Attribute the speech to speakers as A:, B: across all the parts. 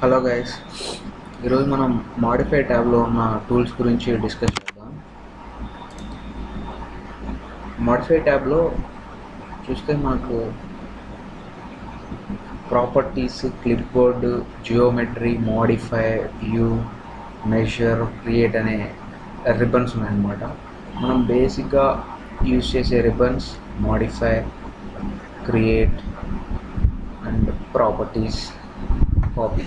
A: Hello guys, ఈరోజు మనం modify ట్యాబ్లో ఉన్న టూల్స్ గురించి డిస్కస్ చేద్దాం. మాడిఫై ట్యాబ్లో చూస్తే మనకు properties, clip board, geometry, modify, view, measure, create అనే రిబన్స్ ఉన్నాయన్నమాట. మనం బేసిక్గా యూజ్ చేసే ribbons modify, create and properties, copy.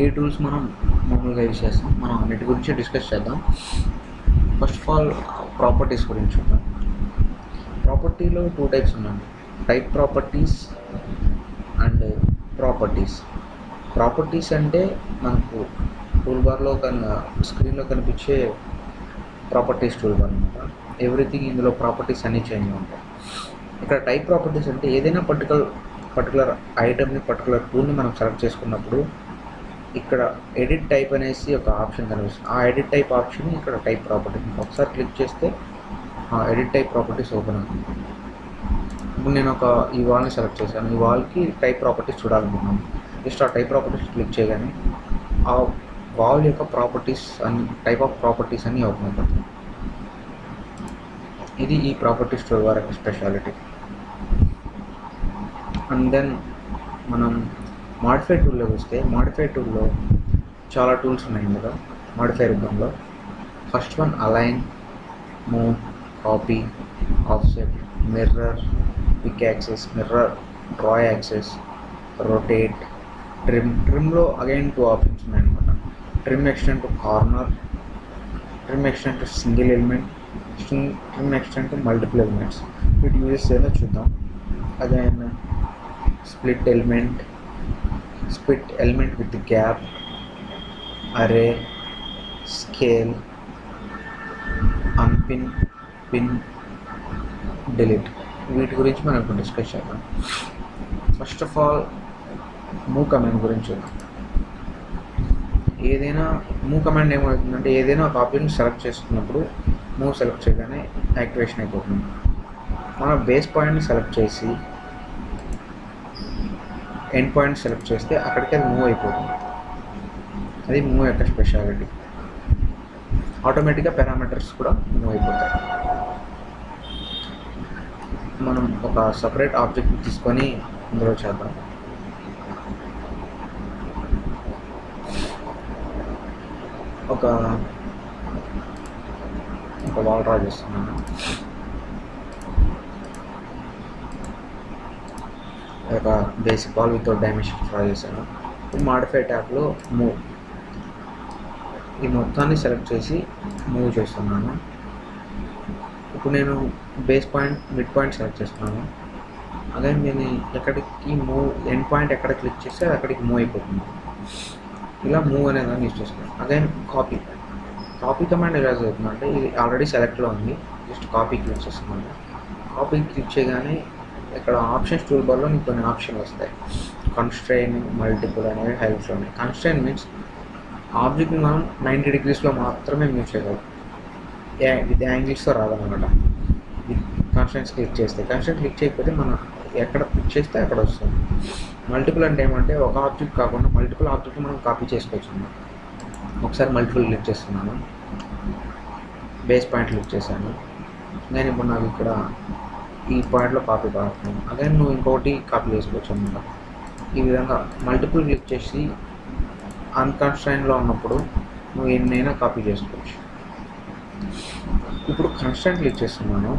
A: ఈ టూల్స్ మనం మామూలుగా యూజ్ చేస్తాం. మనం అన్నిటి గురించి డిస్కస్ చేద్దాం. ఫస్ట్ ఆఫ్ ఆల్ ప్రాపర్టీస్ గురించి చూద్దాం. ప్రాపర్టీలో టూ టైప్స్ ఉన్నాయి, type properties and properties. Properties అంటే మనకు టూల్ బార్లో స్క్రీన్లో కనిపించే ప్రాపర్టీస్ టూల్ బార్ అనమాట. ఎవ్రీథింగ్ ఇందులో ప్రాపర్టీస్ అన్నీ చేంజ్ ఉంటాయి. ఇక్కడ టైప్ ప్రాపర్టీస్ అంటే ఏదైనా పర్టికులర్ ఐటమ్ని, పర్టికులర్ టూల్ని మనం సెలెక్ట్ చేసుకున్నప్పుడు ఇక్కడ ఎడిట్ టైప్ అనేసి ఒక ఆప్షన్ కనిపిస్తుంది. ఆ ఎడిట్ టైప్ ఆప్షన్ ఇక్కడ టైప్ ప్రాపర్టీస్. ఒకసారి క్లిక్ చేస్తే ఎడిట్ టైప్ ప్రాపర్టీస్ ఓపెన్ అవుతుంది. ఇప్పుడు నేను ఈ వాల్ని సెలెక్ట్ చేశాను. ఈ వాల్కి టైప్ ప్రాపర్టీస్ చూడాలనుకున్నాను. జస్ట్ ఆ టైప్ ప్రాపర్టీస్ క్లిక్ చేయగానే ఆ వాల్ యొక్క ప్రాపర్టీస్ అన్ని, టైప్ ఆఫ్ ప్రాపర్టీస్ అన్నీ ఓపెన్ అవుతుంది. ఇది ఈ ప్రాపర్టీస్ టూల్ బార్ యొక్క స్పెషాలిటీ. అండ్ దెన్ మనం మాడిఫై టూల్లో వస్తే, మాడిఫై టూల్లో చాలా టూల్స్ ఉన్నాయి. ఇందులో modify రిబన్లో first one align, move, copy, offset, mirror, pick axis, mirror, draw axis, rotate, ట్రిమ్లో అగైన్ టూ ఆప్షన్స్ ఉన్నాయన్నమాట. Trim extend to corner, trim extend to single element, trim extend to multiple elements. వీటి uses ఏదో చూద్దాం. Again split element with gap, array, scale, unpin, pin, delete. వీటి గురించి మనం ఇప్పుడు discuss చేద్దాం. First of all move command గురించి చూద్దాం. మూవ్ కమాండ్ ఏమవుతుందంటే, ఏదైనా ఒక ఆబ్జెక్ట్ని సెలెక్ట్ చేసుకున్నప్పుడు మూవ్ సెలెక్ట్ చేయగానే యాక్టివేషన్ అయిపోతుంది. మనం బేస్ పాయింట్ని సెలెక్ట్ చేసి ఎండ్ పాయింట్ సెలెక్ట్ చేస్తే అక్కడికి అది మూవ్ అయిపోతుంది. అది మూవ్ యొక్క స్పెషాలిటీ. ఆటోమేటిక్గా పారామీటర్స్ కూడా మూవ్ అయిపోతాయి. మనం ఒక సపరేట్ ఆబ్జెక్ట్ని తీసుకొని ఇందులో చేద్దాం. ఒక వాల్ డ్రా చేస్తున్నాను. ఒక basic wall without dimension draw చేశాను. మాడిఫై ట్యాబ్లో మూవ్, ఈ మొత్తాన్ని సెలెక్ట్ చేసి మూవ్ చేస్తున్నాను. ఇప్పుడు నేను base point, mid point select చేస్తున్నాను. అదే నేను ఎక్కడికి మూవ్, ఎండ్ పాయింట్ ఎక్కడ క్లిక్ చేస్తే అక్కడికి మూవ్ అయిపోతుంది. ఇలా మూవ్ అనే దాన్ని యూజ్ చేస్తున్నాను. అగైన్ కాపీ కమాండ్ ఎలా జరుగుతుందంటే, ఇది ఆల్రెడీ సెలెక్ట్లో ఉంది. జస్ట్ కాపీ క్లిక్ చేస్తున్నాను. కాపీ క్లిక్ చేయగానే ఇక్కడ ఆప్షన్స్ టూల్ బార్లో మీకు కొన్ని ఆప్షన్లు వస్తాయి. కన్స్ట్రైన్, మల్టిపుల్ అనేవి హైలైట్స్ ఉన్నాయి. కన్స్ట్రైన్ మీన్స్ ఆబ్జెక్ట్ని మనం 90 degreesలో మాత్రమే మూవ్ చేయగలం. విత్ యాంగిల్స్తో రాదనమాట. కన్స్ట్రైన్స్ క్లిక్ చేయకపోతే మనం ఎక్కడ క్లిక్ చేస్తే అక్కడ వస్తుంది. మల్టిపుల్ అంటే ఏమంటే, ఒక ఆబ్జెక్ట్ కాకుండా మల్టిపుల్ ఆబ్జెక్ట్ మనం కాపీ చేసుకోవచ్చు అన్నమాట. ఒకసారి మల్టిపుల్ క్లిక్ చేస్తున్నాను, బేస్ పాయింట్ క్లిక్ చేశాను. నేను ఇప్పుడు నాకు ఇక్కడ ఈ పాయింట్లో కాపీ కావాలను. అదే నువ్వు ఇంకోటి కాపీ చేసుకోవచ్చు అన్నమాట. ఈ విధంగా మల్టిపుల్ క్లిక్ చేసి అన్కన్స్ట్రైన్లో ఉన్నప్పుడు నువ్వు ఎన్నైనా కాపీ చేసుకోవచ్చు. ఇప్పుడు కన్స్ట్రైన్ క్లిక్ చేస్తున్నాను,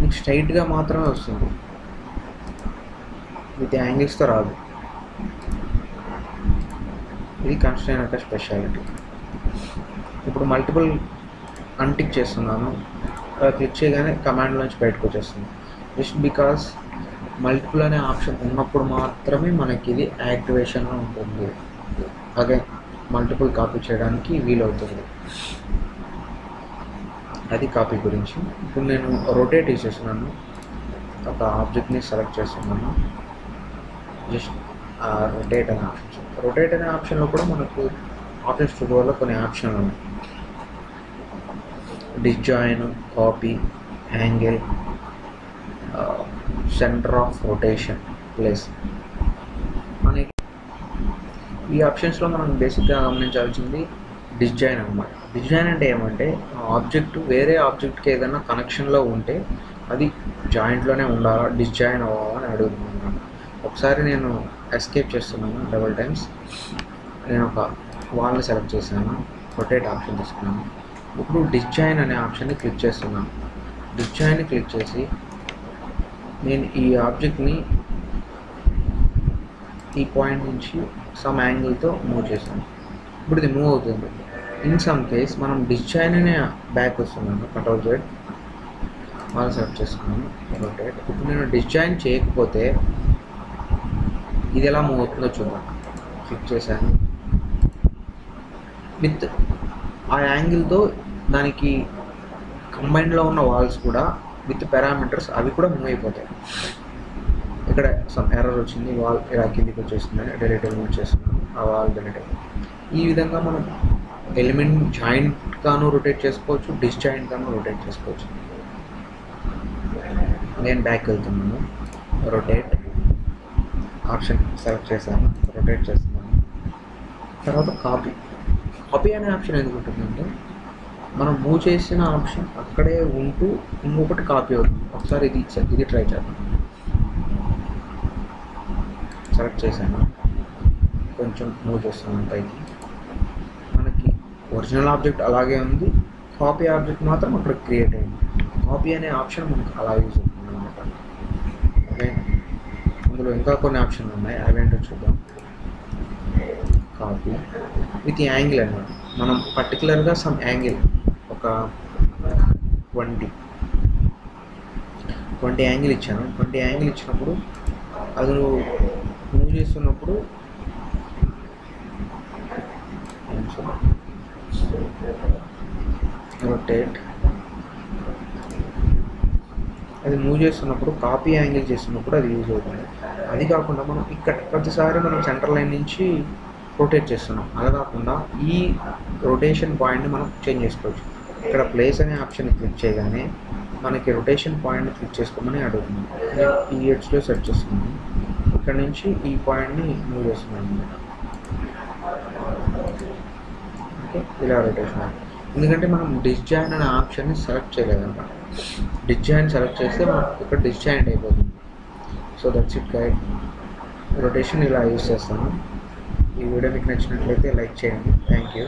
A: నీకు స్ట్రైట్గా మాత్రమే వస్తుంది, విత్ యాంగిల్స్తో రాదు. ఇది కన్స్ట్రైన్ యొక్క స్పెషాలిటీ. ఇప్పుడు మల్టిపుల్ అన్టిక్ చేస్తున్నాను, క్లిక్ చేయగానే కమాండ్లోంచి బయటకు వచ్చేస్తుంది. జస్ట్ బికాస్ మల్టిపుల్ అనే ఆప్షన్ ఉన్నప్పుడు మాత్రమే మనకి ఇది యాక్టివేషన్లో ఉంటుంది. అగైన్ మల్టిపుల్ కాపీ చేయడానికి వీలవుతుంది. అది కాపీ గురించి. ఇప్పుడు నేను రొటేట్ చేస్తున్నాను. ఒక ఆబ్జెక్ట్ని సెలెక్ట్ చేస్తున్నాను. జస్ట్ రొటేట్ అనే ఆప్షన్లో కూడా మనకు ఆప్షన్స్ టూల్లో కొన్ని ఆప్షన్లు ఉన్నాయి. డిస్జాయిన్, copy, angle, centre of rotation, place. మనకి ఈ ఆప్షన్స్లో మనం బేసిక్గా గమనించాల్సింది డిస్జాయిన్ అనమాట. డిస్జాయిన్ అంటే ఏమంటే ఆబ్జెక్ట్ వేరే ఆబ్జెక్ట్కి ఏదైనా కనెక్షన్లో ఉంటే అది జాయింట్లోనే ఉండాలా, డిస్జాయిన్ అవ్వాలా అని అడుగుతున్నాను. ఒకసారి నేను ఎస్కేప్ చేస్తున్నాను డబుల్ టైమ్స్. నేను ఒక వాల్ని సెలెక్ట్ చేశాను, రొటేట్ ఆప్షన్ తీసుకున్నాను. ఇప్పుడు డిస్జాయిన్ అనే ఆప్షన్ని క్లిక్ చేస్తున్నాను. డిస్జాయిన్ని క్లిక్ చేసి నేను ఈ ఆబ్జెక్ట్ని ఈ పాయింట్ నుంచి సమ్ యాంగిల్తో మూవ్ చేశాను. ఇప్పుడు ఇది మూవ్ అవుతుంది. ఇన్ సమ్ కేస్ మనం డిస్జాయిన్ అనే బ్యాక్ వస్తున్నాను, కంట్రోల్ Z వాళ్ళు సెలెక్ట్ చేసుకున్నాను, రొటేట్. ఇప్పుడు నేను డిస్జాయిన్ చేయకపోతే ఇది ఎలా మూవ్ అవుతుందో చూద్దాం. క్లిక్ చేశాను. విత్ ఆ యాంగిల్తో దానికి కంబైన్డ్లో ఉన్న వాల్స్ కూడా విత్ పారామీటర్స్ అవి కూడా మూవ్ అయిపోతాయి. ఇక్కడ సమ్ ఎర్రర్ వచ్చింది, వాల్ ఇలా కిందికి వచ్చేసింది, డిలీట్ ఎలిమెంట్ చేస్తున్నాను, ఆ వాల్ డిలీట్ అయింది. ఈ విధంగా మనం ఎలిమెంట్ జాయింట్గాను రొటేట్ చేసుకోవచ్చు, డిస్జాయింట్గాను రొటేట్ చేసుకోవచ్చు. నేను బ్యాక్ వెళ్తున్నాను, రొటేట్ ఆప్షన్ సెలెక్ట్ చేశాను, రొటేట్ చేస్తున్నాను. తర్వాత కాపీ అనే ఆప్షన్ ఎందుకు ఉంటుందంటే మనం మూవ్ చేసిన ఆప్షన్ అక్కడే ఉంటూ ఇంకొకటి కాపీ అవుతుంది. ఒకసారి ఇది ట్రై చేద్దాం. సెలెక్ట్ చేశాను, కొంచెం మూవ్ చేస్తున్నాను పైకి. మనకి ఒరిజినల్ ఆబ్జెక్ట్ అలాగే ఉంది, కాపీ ఆబ్జెక్ట్ మాత్రం అక్కడ క్రియేట్ అయింది. కాపీ అనే ఆప్షన్ మనకు అలా యూజ్ అవుతుంది అనమాట. ఓకే, అందులో ఇంకా కొన్ని ఆప్షన్లు ఉన్నాయి, అవేంటో చూద్దాం. కాపీ విత్ యాంగిల్ అన్నమాట. మనం పర్టికులర్గా సమ్ యాంగిల్ ఒక 20 యాంగిల్ ఇచ్చాను. 20 యాంగిల్ ఇచ్చినప్పుడు అది మూవ్ చేస్తున్నప్పుడు రొటేట్, అది మూవ్ చేస్తున్నప్పుడు కాపీ యాంగిల్ చేస్తున్నప్పుడు అది యూజ్ అవుతుంది. అది కాకుండా మనం ఇక్కడ ప్రతిసారి మనం సెంటర్ లైన్ నుంచి రొటేట్ చేస్తున్నాం, అలా కాకుండా ఈ రొటేషన్ పాయింట్ని మనం చేంజ్ చేసుకోవచ్చు. ఇక్కడ ప్లేస్ అనే ఆప్షన్ క్లిక్ చేయగానే మనకి రొటేషన్ పాయింట్ని క్లిక్ చేసుకోమని అడుగుతుంది. నేను ఈ ఎడ్జ్లో సెట్ చేస్తున్నాను, ఇక్కడ నుంచి ఈ పాయింట్ని మూవ్ చేస్తున్నాను. ఓకే, ఇలా రొటేషన్. ఎందుకంటే మనం డిస్జాయిన్ అనే ఆప్షన్ని సెలెక్ట్ చేయలేదన్నమాట. డిస్జాయిన్ సెలెక్ట్ చేస్తే మనం ఇక్కడ డిస్జాయిన్ అయిపోతుంది. So that's it guide. Rotation ఇలా యూజ్ చేస్తాను. ఈ వీడియో మీకు నచ్చినట్లయితే లైక్ చేయండి. Thank you.